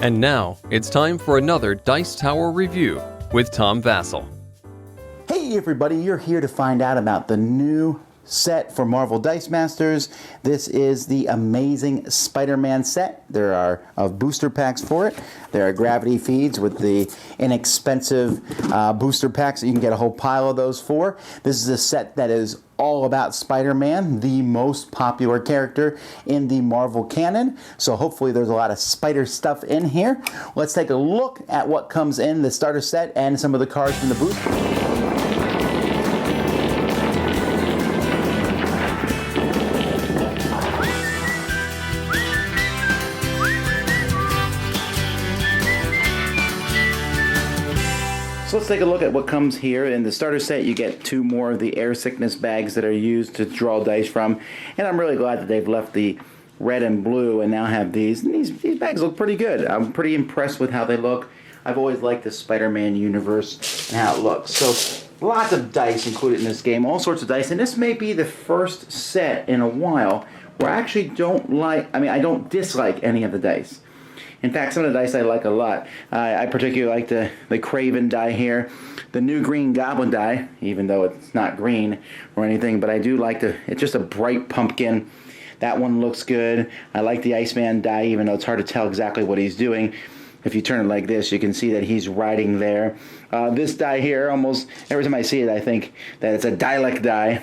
And now, it's time for another Dice Tower review with Tom Vasel. Hey everybody, you're here to find out about the new set for Marvel Dice Masters. This is the amazing Spider-Man set. There are booster packs for it. There are gravity feeds with the inexpensive booster packs that you can get a whole pile of those for. This is a set that is all about Spider-Man, the most popular character in the Marvel canon. So hopefully there's a lot of spider stuff in here. Let's take a look at what comes in the starter set and some of the cards from the booster. So let's take a look at what comes here. In the starter set, you get 2 more of the air sickness bags that are used to draw dice from. And I'm really glad that they've left the red and blue and now have these. And these bags look pretty good. I'm pretty impressed with how they look. I've always liked the Spider-Man universe and how it looks. So lots of dice included in this game, all sorts of dice. And this may be the first set in a while where I actually I don't dislike any of the dice. In fact, some of the dice I like a lot. I particularly like the Craven die here, the new Green Goblin die, even though it's not green or anything, but I do like it's just a bright pumpkin. That one looks good. I like the Iceman die, even though it's hard to tell exactly what he's doing. If you turn it like this, you can see that he's riding there. This die here, almost every time I see it, I think that it's a Dalek die.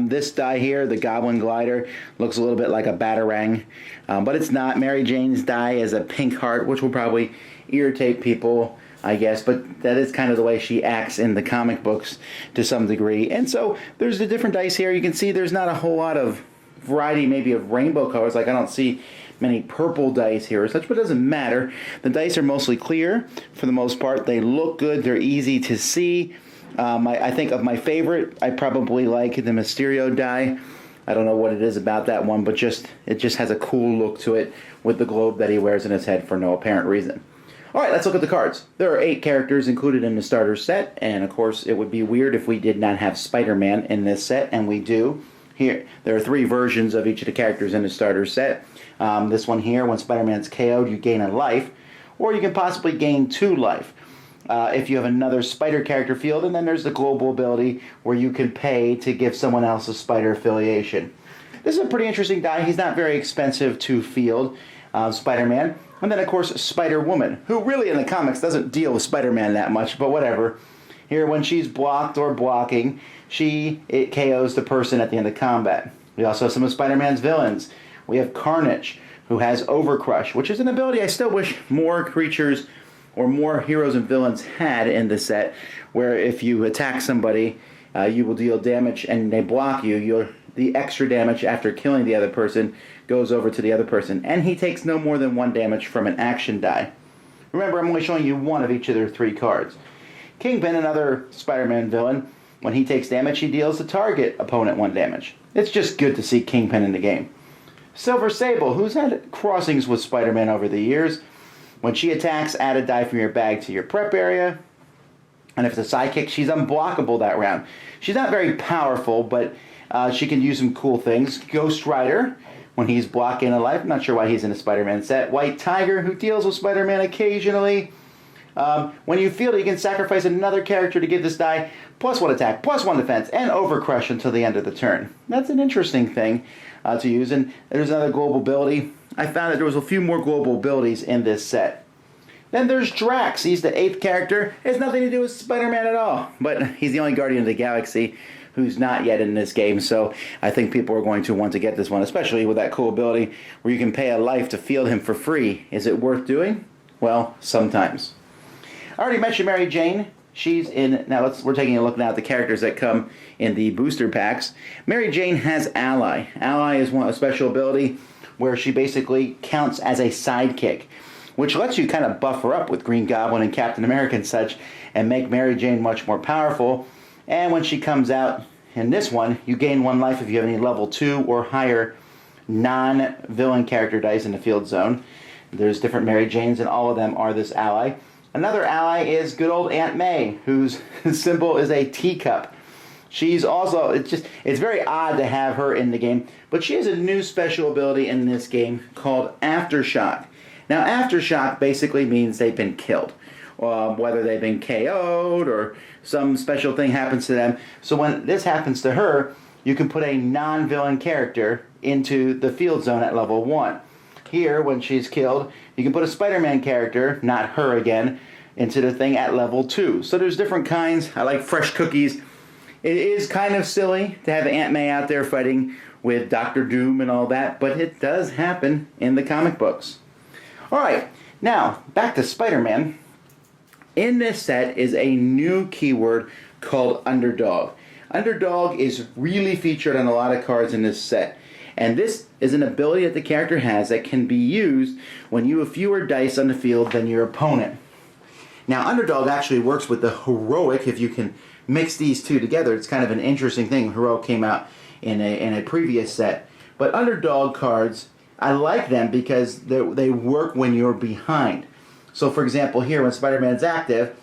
This die here, the Goblin Glider, looks a little bit like a Batarang, but it's not. Mary Jane's die is a pink heart, which will probably irritate people, I guess, but that is kind of the way she acts in the comic books to some degree. And so there's the different dice here. You can see there's not a whole lot of variety maybe of rainbow colors. Like I don't see many purple dice here or such, but it doesn't matter. The dice are mostly clear for the most part. They look good. They're easy to see. I think of my favorite, I probably like the Mysterio die. I don't know what it is about that one, but it just has a cool look to it with the globe that he wears in his head for no apparent reason. All right, let's look at the cards. There are 8 characters included in the starter set, and of course it would be weird if we did not have Spider-Man in this set, and we do. Here, there are 3 versions of each of the characters in the starter set. This one here, when Spider-Man's KO'd, you gain a life, or you can possibly gain 2 life. If you have another spider character field, and then there's the global ability where you can pay to give someone else a spider affiliation. This is a pretty interesting die. He's not very expensive to field, Spider-Man. And then, of course, Spider-Woman, who really in the comics doesn't deal with Spider-Man that much, but whatever. Here, when she's blocked or blocking, it KOs the person at the end of combat. We also have some of Spider-Man's villains. We have Carnage, who has Overcrush, which is an ability I still wish more creatures or more heroes and villains had in the set, where if you attack somebody, you will deal damage and they block you. The extra damage after killing the other person goes over to the other person, and he takes no more than 1 damage from an action die. Remember, I'm only showing you one of each of their 3 cards. Kingpin, another Spider-Man villain, when he takes damage, he deals the target opponent 1 damage. It's just good to see Kingpin in the game. Silver Sable, who's had crossings with Spider-Man over the years. When she attacks, add a die from your bag to your prep area. And if it's a sidekick, she's unblockable that round. She's not very powerful, but she can use some cool things. Ghost Rider, when he's blocking a life. I'm not sure why he's in a Spider-Man set. White Tiger, who deals with Spider-Man occasionally. When you field it, you can sacrifice another character to give this die +1 attack, +1 defense, and Overcrush until the end of the turn. That's an interesting thing to use. And there's another global ability. I found that there was a few more global abilities in this set. Then there's Drax. He's the 8th character. It has nothing to do with Spider-Man at all, but he's the only Guardian of the Galaxy who's not yet in this game, so I think people are going to want to get this one, especially with that cool ability where you can pay a life to field him for free. Is it worth doing? Well, sometimes. I already mentioned Mary Jane. She's in. Now we're taking a look now at the characters that come in the booster packs. Mary Jane has Ally. Ally is a special ability where she basically counts as a sidekick, which lets you kind of buff her up with Green Goblin and Captain America and such, and make Mary Jane much more powerful. And when she comes out in this one, you gain 1 life if you have any level 2 or higher non-villain character dice in the field zone. There's different Mary Janes, and all of them are this ally. Another ally is good old Aunt May, whose symbol is a teacup. She's also, it's very odd to have her in the game, but she has a new special ability in this game called Aftershock. Now, aftershock basically means they've been killed, whether they've been KO'd or some special thing happens to them. So when this happens to her, you can put a non-villain character into the field zone at level 1. Here, when she's killed, you can put a Spider-Man character, not her again, into the thing at level 2. So there's different kinds. I like fresh cookies. It is kind of silly to have Aunt May out there fighting with Doctor Doom and all that, but it does happen in the comic books. Alright, now, back to Spider-Man. In this set is a new keyword called Underdog. Underdog is really featured on a lot of cards in this set. And this is an ability that the character has that can be used when you have fewer dice on the field than your opponent. Now, Underdog actually works with the Heroic. If you can mix these two together, it's kind of an interesting thing. Heroic came out in a previous set. But Underdog cards, I like them because they work when you're behind. So, for example, here when Spider-Man's active,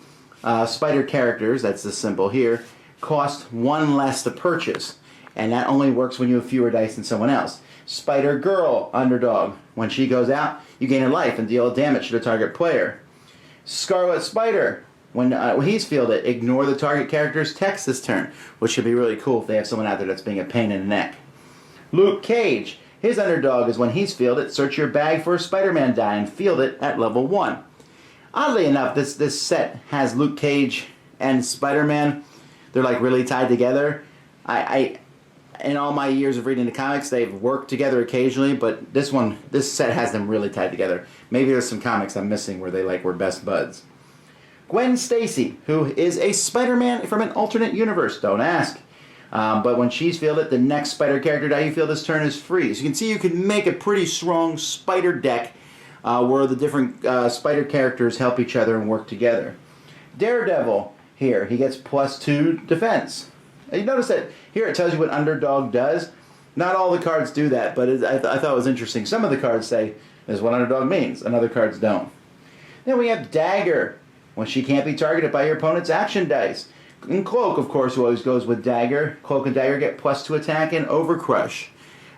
Spider characters, that's the symbol here, cost 1 less to purchase. And that only works when you have fewer dice than someone else. Spider-Girl, Underdog. When she goes out, you gain a life and deal damage to the target player. Scarlet Spider. When he's fielded, ignore the target character's text this turn, which should be really cool if they have someone out there that's being a pain in the neck. Luke Cage. His Underdog is when he's fielded, search your bag for a Spider-Man die and field it at level 1. Oddly enough, this set has Luke Cage and Spider-Man. They're like really tied together. In all my years of reading the comics, they've worked together occasionally, but this set has them really tied together. Maybe there's some comics I'm missing where they were best buds. Gwen Stacy, who is a Spider-Man from an alternate universe, don't ask. But when she's fielded, the next Spider character die you field this turn is free. So you can see you can make a pretty strong Spider deck where the different Spider characters help each other and work together. Daredevil, here, he gets +2 defense. You notice that here it tells you what Underdog does. Not all the cards do that, but I thought it was interesting. Some of the cards say this is what Underdog means, and other cards don't. Then we have Dagger, when she can't be targeted by your opponent's action dice. And Cloak, of course, who always goes with Dagger. Cloak and Dagger get +2 attack and Overcrush.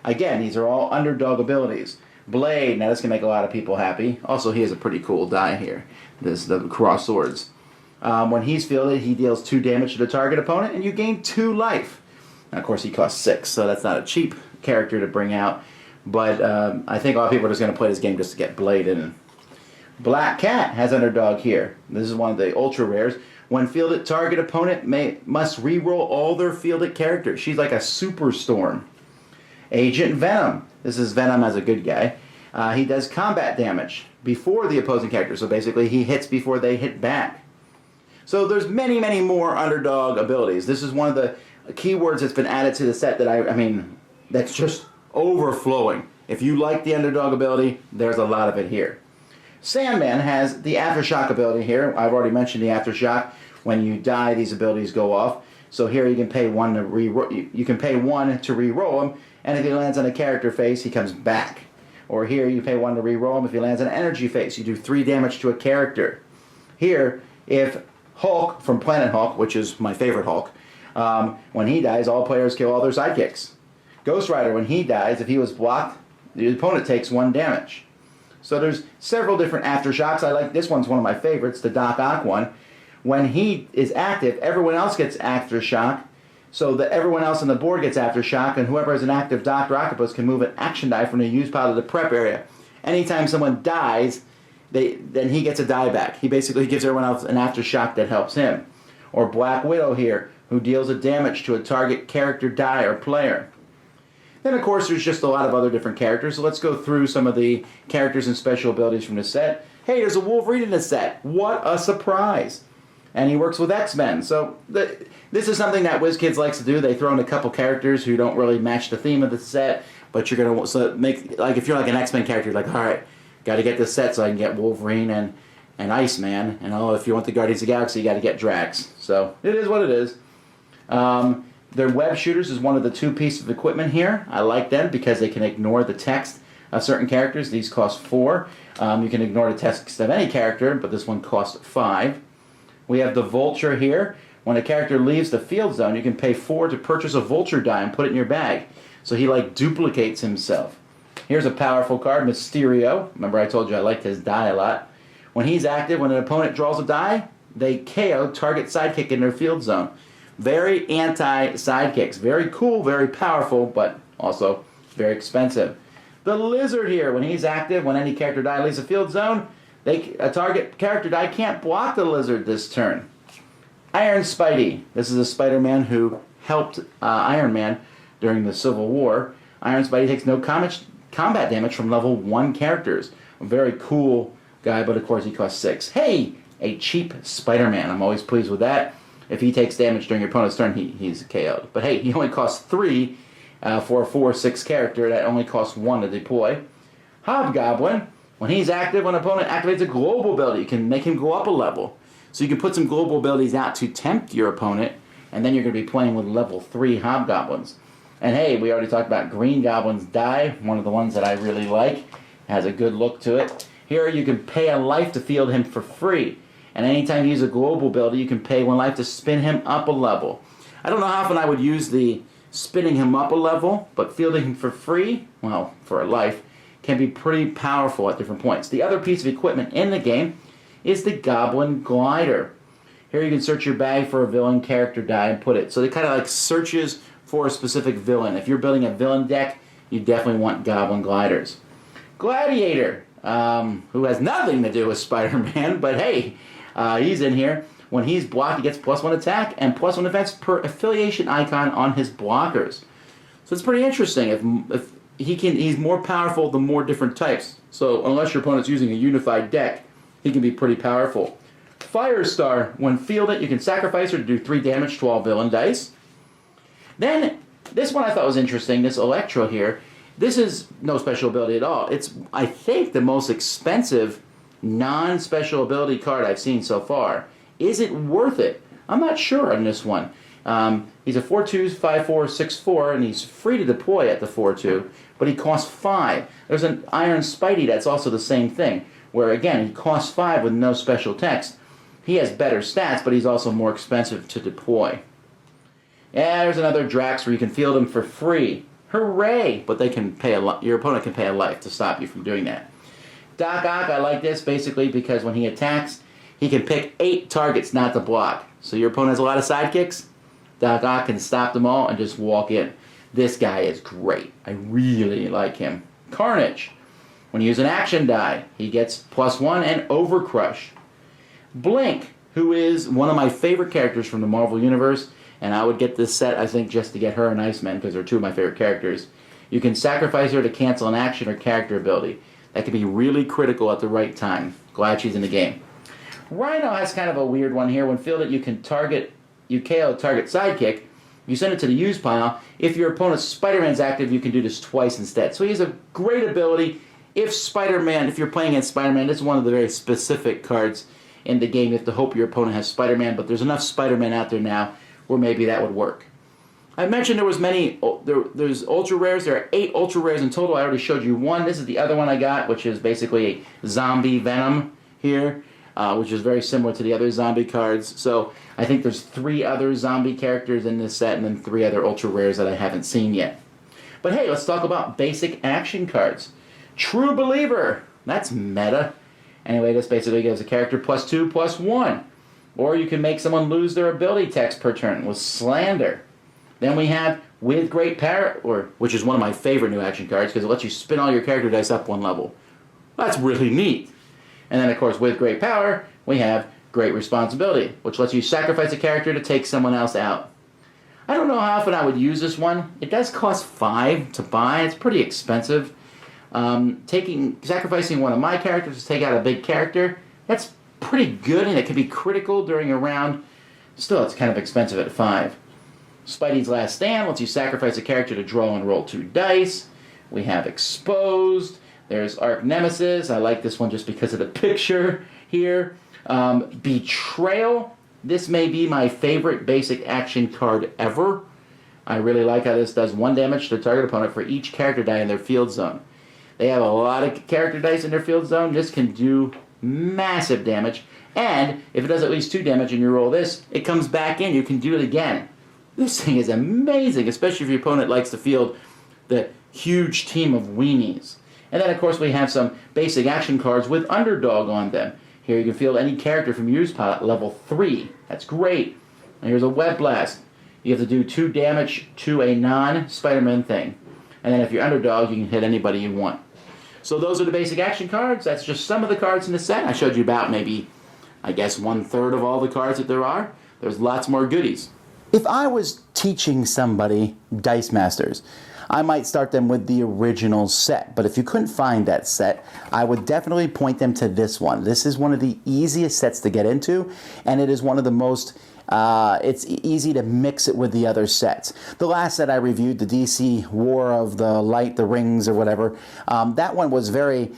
Again, these are all Underdog abilities. Blade, now this can make a lot of people happy. Also, he has a pretty cool die here. This is the cross swords. When he's fielded, he deals 2 damage to the target opponent, and you gain 2 life. Now, of course, he costs 6, so that's not a cheap character to bring out. But I think a lot of people are just going to play this game just to get Blade in. Black Cat has Underdog here. This is one of the ultra rares. When fielded, target opponent must re-roll all their fielded characters. She's like a superstorm. Agent Venom. This is Venom as a good guy. He does combat damage before the opposing character. So basically, he hits before they hit back. So there's many, many more Underdog abilities. This is one of the keywords that's been added to the set that I mean, that's just overflowing. If you like the Underdog ability, there's a lot of it here. Sandman has the Aftershock ability here. I've already mentioned the Aftershock. When you die, these abilities go off. So here you can pay 1 to re-roll him, and if he lands on a character face, he comes back. Or here you pay 1 to re-roll him. If he lands on an energy face, you do 3 damage to a character. Here, if Hulk from Planet Hulk, which is my favorite Hulk, when he dies, all players kill all their sidekicks. Ghost Rider, when he dies, if he was blocked, the opponent takes 1 damage. So there's several different Aftershocks. I like this one's one of my favorites, the Doc Ock one. When he is active, everyone else gets Aftershock, so that everyone else on the board gets Aftershock, and whoever has an active Dr. Octopus can move an action die from the use pile to the prep area. Anytime someone dies, then he gets a die back. He basically gives everyone else an Aftershock that helps him. Or Black Widow here, who deals a damage to a target character die or player. Then, of course, there's just a lot of other different characters, so let's go through some of the characters and special abilities from the set. Hey, there's a Wolverine in the set. What a surprise! And he works with X-Men. So this is something that Wizkids likes to do. They throw in a couple characters who don't really match the theme of the set, but you're going to make, like, if you're like an X-Men character, you're like, all right, got to get this set so I can get Wolverine and Iceman. And if you want the Guardians of the Galaxy, you got to get Drax. So it is what it is. Their web shooters is one of the 2 pieces of equipment here. I like them because they can ignore the text of certain characters. These cost 4. You can ignore the text of any character, but this one costs 5. We have the Vulture here. When a character leaves the field zone, you can pay 4 to purchase a Vulture die and put it in your bag. So he duplicates himself. Here's a powerful card, Mysterio. Remember I told you I liked his die a lot. When he's active, when an opponent draws a die, they KO target sidekick in their field zone. Very anti-sidekicks. Very cool, very powerful, but also very expensive. The Lizard here, when he's active, when any character die leaves the field zone, a target character die can't block the Lizard this turn. Iron Spidey. This is a Spider-Man who helped Iron Man during the Civil War. Iron Spidey takes no combat damage from level 1 characters. A very cool guy, but of course he costs 6. Hey, a cheap Spider-Man. I'm always pleased with that. If he takes damage during your opponent's turn, he's KO'd. But hey, he only costs 3 for a 4/6 character. That only costs 1 to deploy. Hobgoblin. When he's active, when an opponent activates a global ability, you can make him go up a level. So you can put some global abilities out to tempt your opponent, and then you're going to be playing with level 3 Hobgoblins. And hey, we already talked about Green Goblin's die, one of the ones that I really like. It has a good look to it. Here you can pay a life to field him for free. And anytime you use a global ability, you can pay 1 life to spin him up a level. I don't know how often I would use the spinning him up a level, but fielding him for free, well, for a life, can be pretty powerful at different points. The other piece of equipment in the game is the Goblin Glider. Here you can search your bag for a villain character die and put it. So it kind of like searches for a specific villain. If you're building a villain deck, you definitely want Goblin Gliders. Gladiator, who has nothing to do with Spider-Man, but hey, he's in here. When he's blocked, he gets +1 attack and +1 defense per affiliation icon on his blockers. So it's pretty interesting. If he's more powerful the more different types. So unless your opponent's using a unified deck, he can be pretty powerful. Firestar, when fielded, you can sacrifice her to do 3 damage to all villain dice. Then, this one I thought was interesting, this Electro here. This is no special ability at all. It's, I think, the most expensive non-special ability card I've seen so far. Is it worth it? I'm not sure on this one. He's a 4/2, 5/4, 6/4, and he's free to deploy at the 4/2, but he costs 5. There's an Iron Spidey that's also the same thing, where again, he costs 5 with no special text. He has better stats, but he's also more expensive to deploy. Yeah, there's another Drax where you can field him for free. Hooray! But they can pay your opponent can pay a life to stop you from doing that. Doc Ock, I like this basically because when he attacks, he can pick 8 targets not to block. So your opponent has a lot of sidekicks, Doc Ock can stop them all and just walk in. This guy is great. I really like him. Carnage. When you use an action die, he gets +1 and Overcrush. Blink, who is one of my favorite characters from the Marvel Universe, and I would get this set, I think, just to get her and Iceman, because they're 2 of my favorite characters. You can sacrifice her to cancel an action or character ability. That can be really critical at the right time. Glad she's in the game. Rhino has kind of a weird one here. When fielded, you KO target sidekick. You send it to the use pile. If your opponent's Spider-Man's active, you can do this twice instead. So he has a great ability. If you're playing against Spider-Man, this is one of the very specific cards in the game. You have to hope your opponent has Spider-Man, but there's enough Spider-Man out there now where maybe that would work. I mentioned there was there's ultra rares. There are 8 ultra rares in total. I already showed you one. This is the other one I got, which is basically a zombie Venom here, which is very similar to the other zombie cards. So I think there's 3 other zombie characters in this set and then 3 other ultra rares that I haven't seen yet. But hey, let's talk about basic action cards. True Believer. That's meta. Anyway, this basically gives a character +2/+1. Or you can make someone lose their ability text per turn with Slander. Then we have With Great Power, which is one of my favorite new action cards because it lets you spin all your character dice up 1 level. That's really neat. And then, of course, With Great Power, we have Great Responsibility, which lets you sacrifice a character to take someone else out. I don't know how often I would use this one. It does cost 5 to buy. It's pretty expensive. Sacrificing one of my characters to take out a big character, that's pretty good, and it can be critical during a round. Still, it's kind of expensive at 5. Spidey's Last Stand lets you sacrifice a character to draw and roll 2 dice. We have Exposed. There's Arch Nemesis. I like this one just because of the picture here. Betrayal. This may be my favorite basic action card ever. I really like how this does 1 damage to the target opponent for each character die in their field zone. They have a lot of character dice in their field zone. This can do massive damage. And if it does at least 2 damage and you roll this, it comes back in. You can do it again. This thing is amazing, especially if your opponent likes to field the huge team of weenies. And then, of course, we have some basic action cards with underdog on them. Here you can field any character from Use Pilot level 3. That's great. And here's a Web Blast. You have to do 2 damage to a non-Spider-Man thing. And then if you're underdog, you can hit anybody you want. So those are the basic action cards. That's just some of the cards in the set. I showed you about maybe, I guess, 1/3 of all the cards that there are. There's lots more goodies. If I was teaching somebody Dice Masters, I might start them with the original set. But if you couldn't find that set, I would definitely point them to this one. This is one of the easiest sets to get into, and it is one of the most it's easy to mix it with the other sets. The last set I reviewed, the DC War of the Light, the Rings or whatever, that one was very,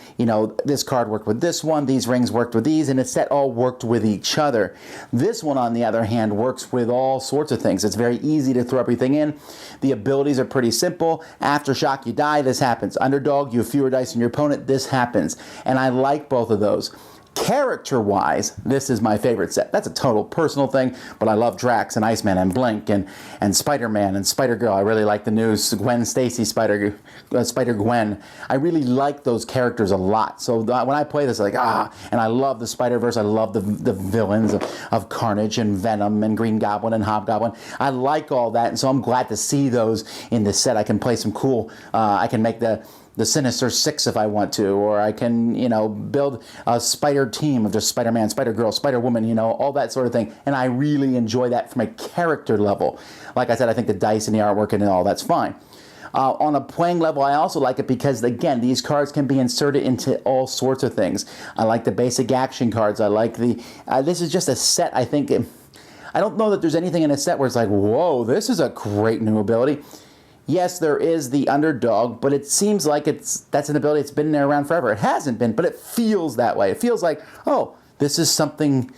this card worked with this one, these rings worked with these, and the set all worked with each other. This one, on the other hand, works with all sorts of things. It's very easy to throw everything in. The abilities are pretty simple. Aftershock, you die, this happens. Underdog, you have fewer dice than your opponent, this happens. And I like both of those. Character-wise, this is my favorite set. That's a total personal thing, but I love Drax and Iceman and Blink and Spider-Man and Spider-Girl. I really like the new Gwen Stacy Spider-Gwen. I really like those characters a lot. So when I play this, and I love the Spider-Verse. I love the villains of Carnage and Venom and Green Goblin and Hobgoblin. I like all that, and so I'm glad to see those in this set. I can play some cool, I can make the Sinister Six if I want to, or I can, build a spider team of just Spider-Man, Spider-Girl, Spider-Woman, all that sort of thing. And I really enjoy that from a character level. Like I said, I think the dice and the artwork and all, that's fine. On a playing level, I also like it because, again, these cards can be inserted into all sorts of things. I like the basic action cards. I like this is just a set, I think. I don't know that there's anything in a set where it's like, whoa, this is a great new ability. Yes, there is the underdog, but it seems like that's an ability that's been there around forever. It hasn't been, but it feels that way. It feels like, oh, this is something,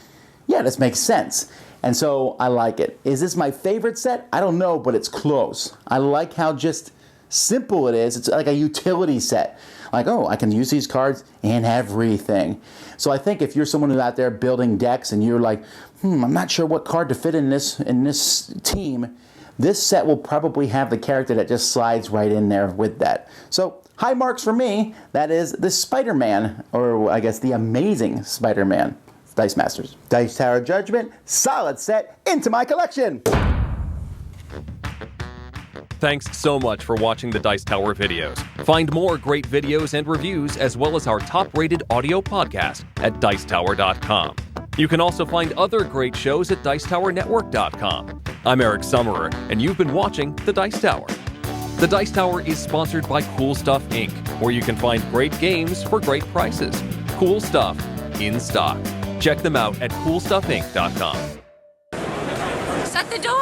this makes sense. And so I like it. Is this my favorite set? I don't know, but it's close. I like how just simple it is. It's like a utility set. Like, oh, I can use these cards in everything. So I think if you're someone who's out there building decks and you're like, I'm not sure what card to fit in this team, this set will probably have the character that just slides right in there with that. So, high marks for me. That is the Spider-Man, or I guess the Amazing Spider-Man Dice Masters. Dice Tower Judgment, solid set into my collection. Thanks so much for watching the Dice Tower videos. Find more great videos and reviews, as well as our top-rated audio podcast at Dicetower.com. You can also find other great shows at Dicetowernetwork.com. I'm Eric Summerer, and you've been watching The Dice Tower. The Dice Tower is sponsored by Cool Stuff Inc., where you can find great games for great prices. Cool stuff in stock. Check them out at CoolStuffInc.com. Shut the door!